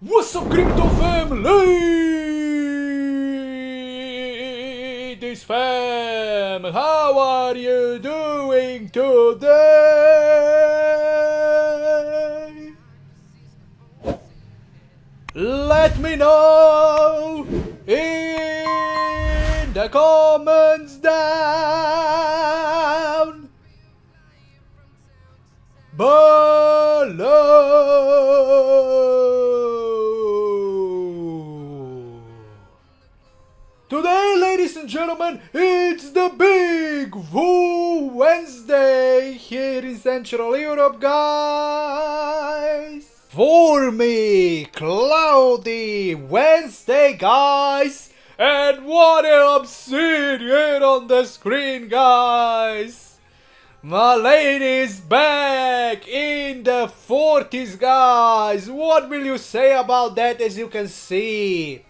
What's up, crypto family? This fam, how are you doing today? Let me know in the comments down below. Today, ladies and gentlemen, it's the Big Woo Wednesday here in Central Europe, guys. For me, cloudy Wednesday, guys. And what I'm seeing here on the screen, guys. Milady's back in the 40s, guys. What will you say about that? As you can see,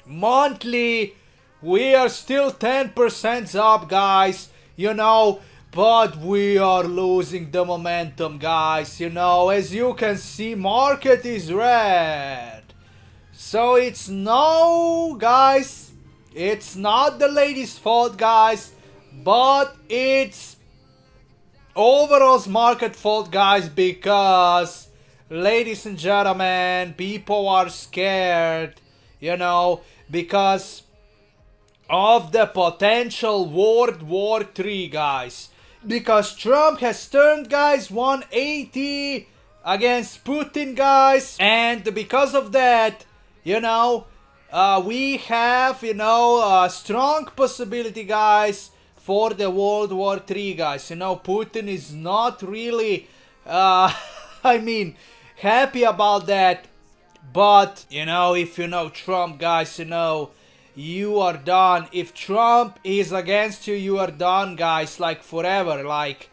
monthly, we are still 10% up, guys, but we are losing the momentum, guys. As you can see, market is red. So it's no, guys, it's not the lady's fault, guys, but it's overall market fault, guys, because, ladies and gentlemen, people are scared, because of the potential World War III, guys. Because Trump has turned, guys, 180 against Putin, guys. And because of that, we have, a strong possibility, guys, for the World War III, guys. Putin is not really, happy about that. But, if Trump, guys, you are done. If Trump is against you, you are done, guys, like forever, like.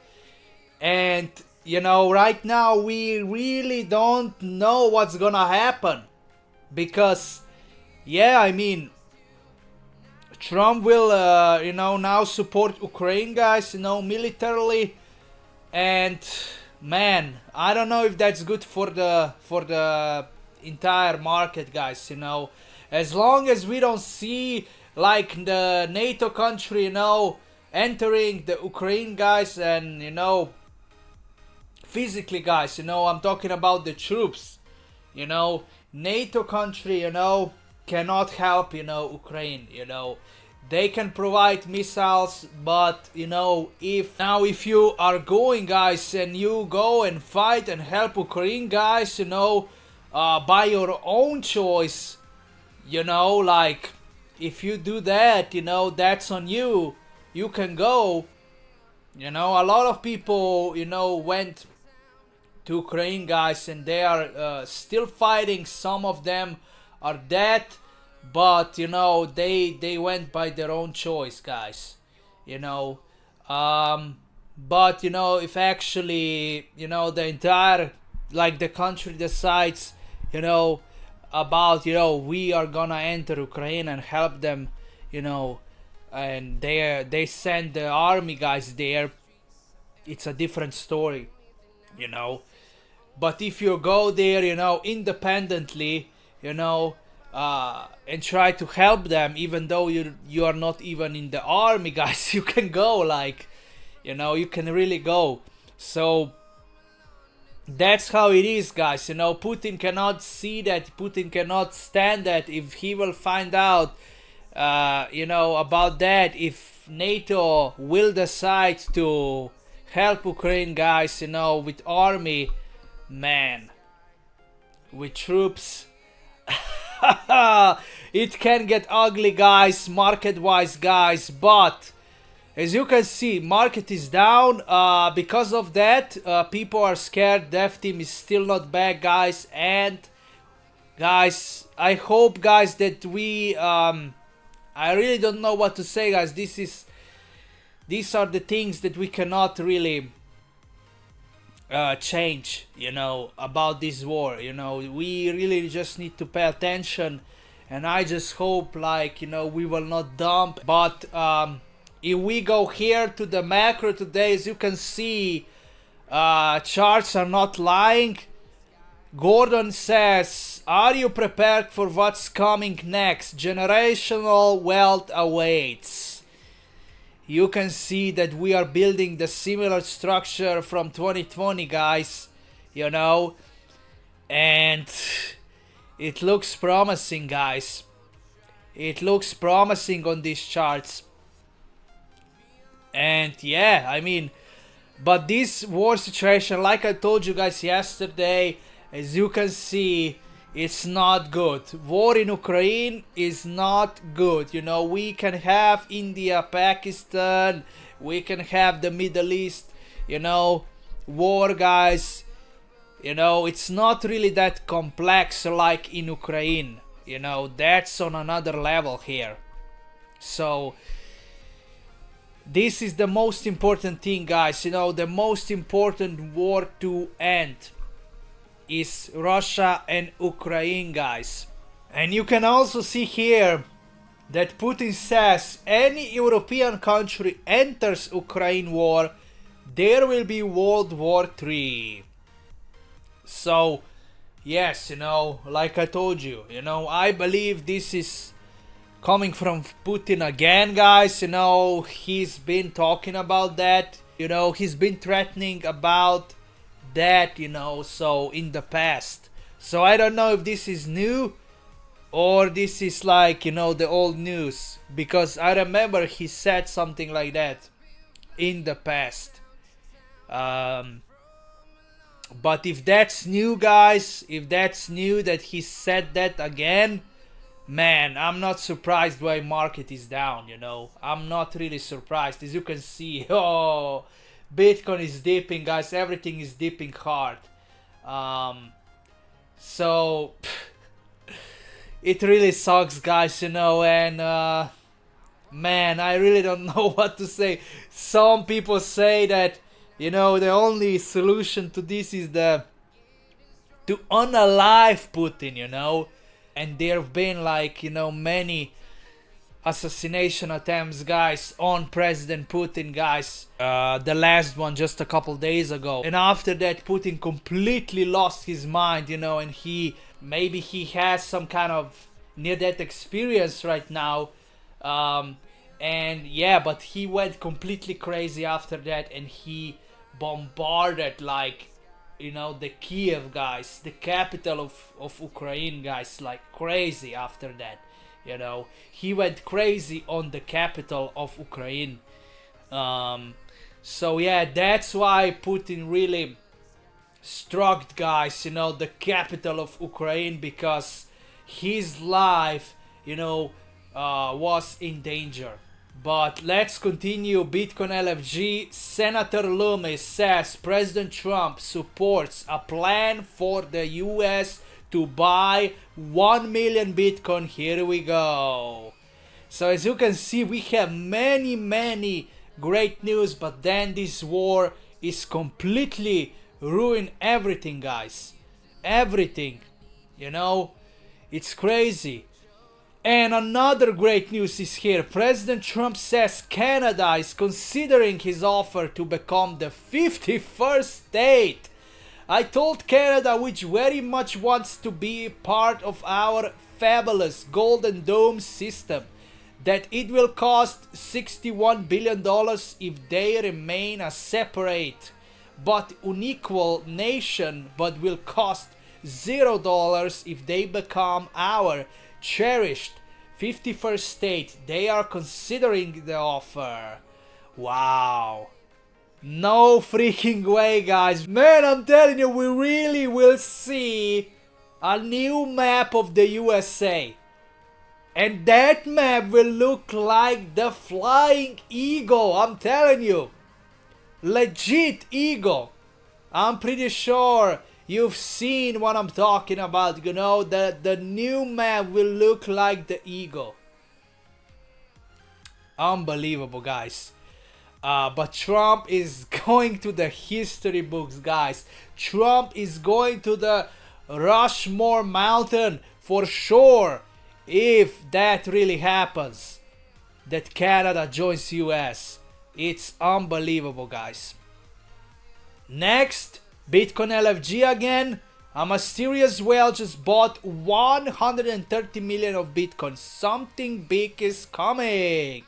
And, right now we really don't know what's gonna happen. Because, Trump will, now support Ukraine, guys, militarily. And, man, I don't know if that's good for the entire market, guys, As long as we don't see, like, the NATO country, entering the Ukraine, guys, and, physically, guys, I'm talking about the troops, NATO country, cannot help, Ukraine, They can provide missiles, but, if you are going, guys, and you go and fight and help Ukraine, guys, by your own choice, like, if you do that, that's on you. You can go. A lot of people, went to Ukraine, guys, and they are still fighting. Some of them are dead, but, they went by their own choice, guys. But, if actually, the entire, like, the country decides, about, we are gonna enter Ukraine and help them, and they send the army, guys, there, it's a different story, But if you go there, independently, and try to help them, even though you are not even in the army, guys, you can go, like, you can really go. So that's how it is, guys. Putin cannot see that. Putin cannot stand that. If he will find out, about that, if NATO will decide to help Ukraine, guys, with army, man, with troops, it can get ugly, guys, market-wise, guys. But as you can see, market is down. Because of that, people are scared. Dev team is still not back, guys. And, guys, I hope, guys, that we... I really don't know what to say, guys. These are the things that we cannot really change, about this war. We really just need to pay attention. And I just hope, like, we will not dump. But... if we go here to the macro today, as you can see, charts are not lying. Gordon says Are you prepared for what's coming next? Generational wealth awaits. You can see that we are building the similar structure from 2020, guys. You know, and it looks promising, guys. It looks promising on these charts. And yeah, I mean, but this war situation, like I told you guys yesterday, as you can see, it's not good. War in Ukraine is not good. You know, we can have India, Pakistan, we can have the Middle East, you know, war, guys. You know, it's not really that complex like in Ukraine. You know, that's on another level here. So this is the most important thing, guys. You know, the most important war to end is Russia and Ukraine, guys. And you can also see here that Putin says any European country enters Ukraine war, there will be World War III. So yes, you know, like I told you, you know, I believe this is coming from Putin again, guys. You know, he's been talking about that. You know, he's been threatening about that, you know, so in the past. So I don't know if this is new or this is like, you know, the old news, because I remember he said something like that in the past. But if that's new, guys, if that's new that he said that again, man, I'm not surprised why market is down, you know. I'm not really surprised. As you can see, oh, Bitcoin is dipping, guys. Everything is dipping hard. So it really sucks, guys, you know. And man, I really don't know what to say. Some people say that, you know, the only solution to this is to unalive Putin, you know. And there have been, like, you know, many assassination attempts, guys, on President Putin, guys. The last one just a couple days ago. And after that, Putin completely lost his mind, you know, and maybe he has some kind of near-death experience right now. And yeah, but he went completely crazy after that, and he bombarded, like, you know, the Kiev, guys, the capital of Ukraine, guys, like crazy after that. You know, he went crazy on the capital of Ukraine. So yeah, that's why Putin really struck, guys, you know, the capital of Ukraine, because his life, you know, was in danger. But let's continue. Bitcoin LFG. Senator Loomis says President Trump supports a plan for the US to buy 1 million Bitcoin. Here we go. So as you can see, we have many great news, but then this war is completely ruined everything, guys. Everything. You know, it's crazy. And another great news is here. President Trump says Canada is considering his offer to become the 51st state. I told Canada, which very much wants to be part of our fabulous Golden Dome system, that it will cost $61 billion if they remain a separate but unequal nation, but will cost $0 if they become our cherished 51st state. They are considering the offer. Wow. No freaking way, guys. Man, I'm telling you, we really will see a new map of the USA. And that map will look like the flying eagle. I'm telling you. Legit eagle. I'm pretty sure you've seen what I'm talking about, you know, the new map will look like the eagle. Unbelievable, guys. But Trump is going to the history books, guys. Trump is going to the Rushmore Mountain for sure, if that really happens, that Canada joins US. It's unbelievable, guys. Next, Bitcoin LFG again. A mysterious whale just bought 130 million of Bitcoin. Something big is coming.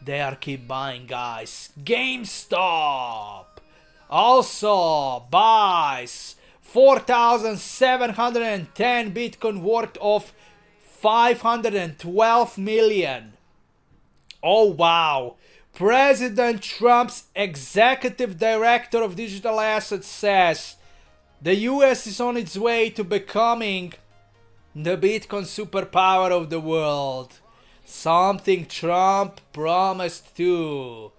They are keep buying, guys. GameStop also buys 4,710 Bitcoin worth of 512 million. Oh wow. President Trump's executive director of digital assets says the US is on its way to becoming the Bitcoin superpower of the world. Something Trump promised to,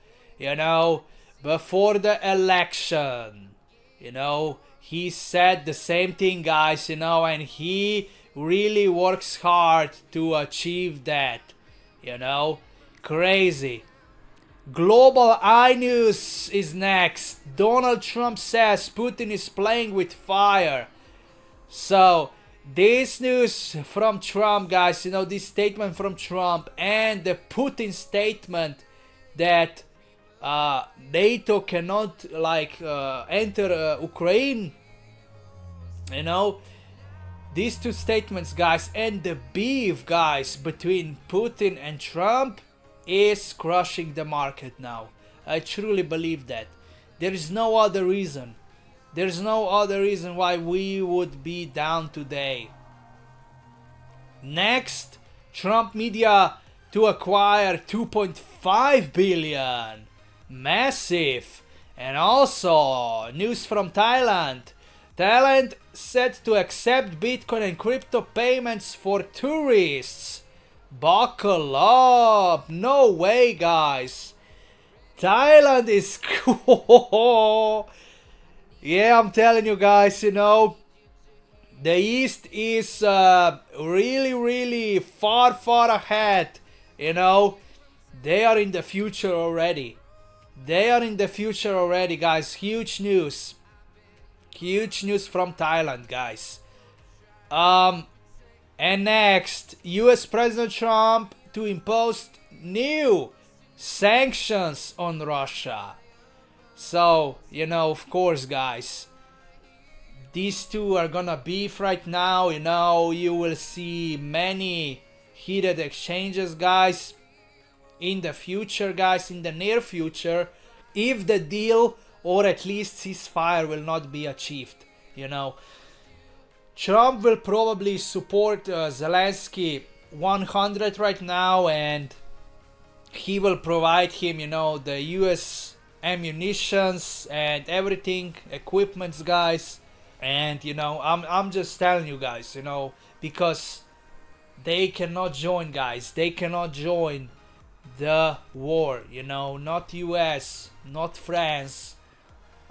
before the election. He said the same thing, guys, and he really works hard to achieve that, Crazy. Global iNews is next. Donald Trump says Putin is playing with fire. So, this news from Trump, guys, this statement from Trump and the Putin statement that NATO cannot enter Ukraine, these two statements, guys, and the beef, guys, between Putin and Trump is crushing the market now. I truly believe that. There is no other reason. There's no other reason why we would be down today. Next, Trump media to acquire 2.5 billion. Massive. And also, news from Thailand. Thailand set to accept Bitcoin and crypto payments for tourists. Buckle up. No way, guys. Thailand is cool. Yeah, I'm telling you guys, the East is really, really far, far ahead. They are in the future already. They are in the future already, guys. Huge news. Huge news from Thailand, guys. And next, US President Trump to impose new sanctions on Russia. So, of course, guys, these two are gonna beef right now. You will see many heated exchanges, guys, in the future, guys, in the near future, if the deal or at least ceasefire will not be achieved. Trump will probably support Zelensky 100 right now, and he will provide him, the US ammunitions and everything, equipments, guys. And I'm just telling you guys, because they cannot join, guys. They cannot join the war, not US, not France,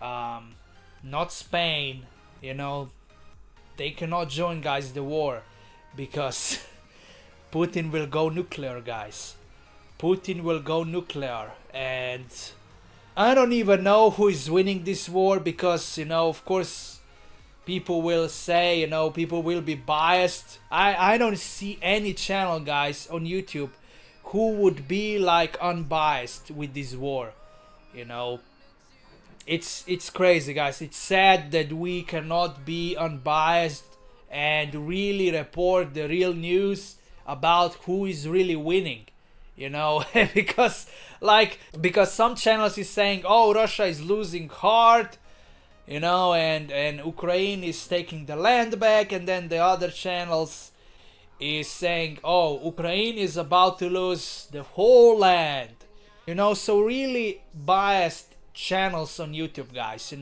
not Spain, they cannot join, guys, the war, because Putin will go nuclear, guys. Putin will go nuclear, and I don't even know who is winning this war, because, of course, people will say, people will be biased. I don't see any channel, guys, on YouTube who would be unbiased with this war. It's crazy, guys. It's sad that we cannot be unbiased and really report the real news about who is really winning. because some channels is saying, oh, Russia is losing hard, and Ukraine is taking the land back, and then the other channels is saying, oh, Ukraine is about to lose the whole land. So really biased channels on YouTube, guys,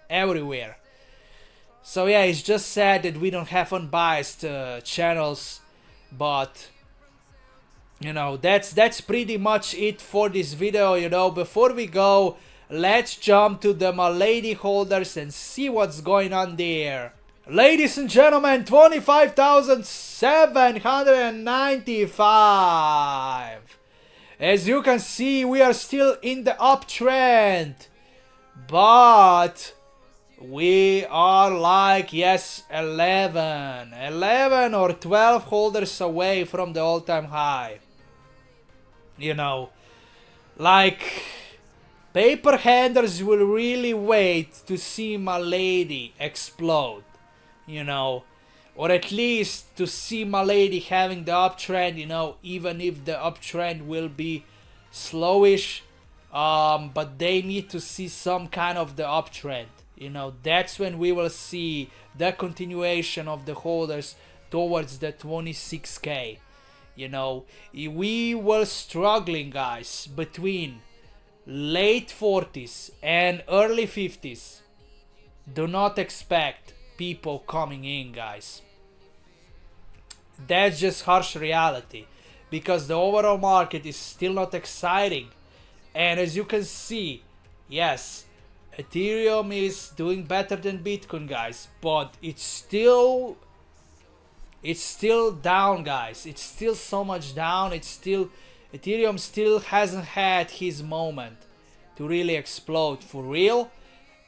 everywhere. So yeah, it's just sad that we don't have unbiased channels, but that's pretty much it for this video. Before we go, let's jump to the Milady holders and see what's going on there. Ladies and gentlemen, 25,795. As you can see, we are still in the uptrend, but we are 11 or 12 holders away from the all-time high. Paper handlers will really wait to see Milady explode. you know, or at least to see Milady having the uptrend, you know, even if the uptrend will be slowish, but they need to see some kind of the uptrend. You know, that's when we will see the continuation of the holders towards the 26k. You know, we were struggling, guys, between late 40s and early 50s. Do not expect people coming in, guys. That's just harsh reality, because the overall market is still not exciting. And as you can see, yes, Ethereum is doing better than Bitcoin, guys, but it's still down, guys. It's still so much down. Ethereum still hasn't had his moment to really explode for real,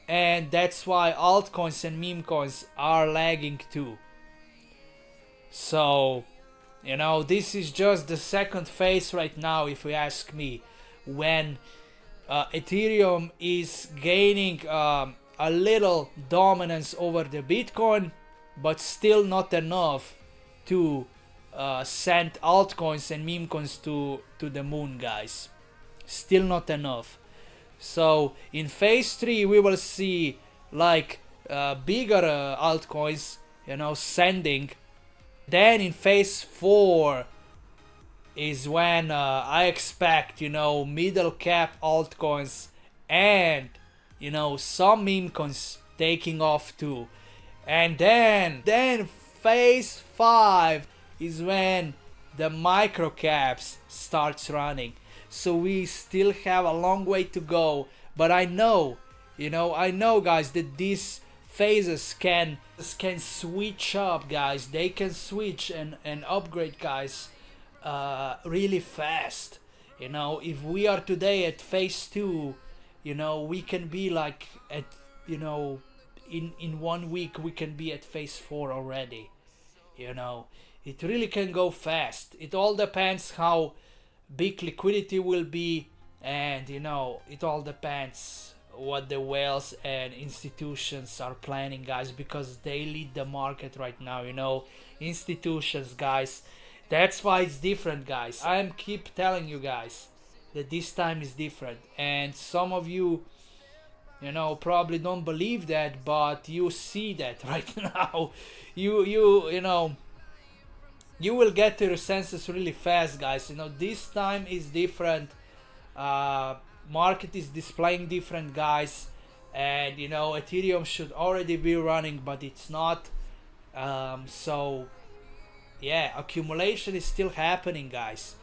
and that's why altcoins and meme coins are lagging too. So, you know, this is just the second phase right now, if you ask me, when Ethereum is gaining a little dominance over the Bitcoin, but still not enough to send altcoins and meme coins to the moon, guys. Still not enough. So in phase 3 we will see like bigger altcoins, you know, sending. Then in phase 4 is when I expect, you know, middle cap altcoins and, you know, some meme coins taking off too. And then phase 5 is when the micro caps starts running. So we still have a long way to go, but I know, you know, guys, that these phases can switch up, guys. They can switch and upgrade, guys, really fast. You know, if we are today at phase 2, you know, we can be like at, you know, in 1 week we can be at phase 4 already. You know, it really can go fast. It all depends how big liquidity will be, and, you know, it all depends what the whales and institutions are planning, guys, because they lead the market right now, you know, institutions, guys. That's why it's different, guys. I keep telling you guys that this time is different, and some of you, you know, probably don't believe that, but you see that right now. You know, you will get to your senses really fast, guys. You know, this time is different. Market is displaying different, guys, and, you know, Ethereum should already be running, but it's not. So yeah, accumulation is still happening, guys,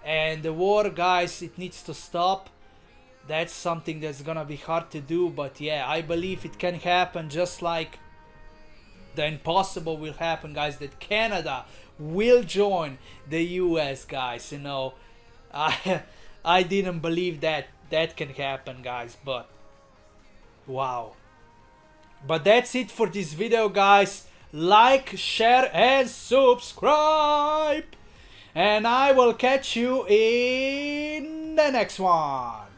and the war, guys, it needs to stop. That's something that's gonna be hard to do, but yeah, I believe it can happen, just like the impossible will happen, guys, that Canada will join the US, guys. You know, I didn't believe that can happen, guys, but wow. But that's it for this video, guys. Like, share and subscribe, and I will catch you in the next one.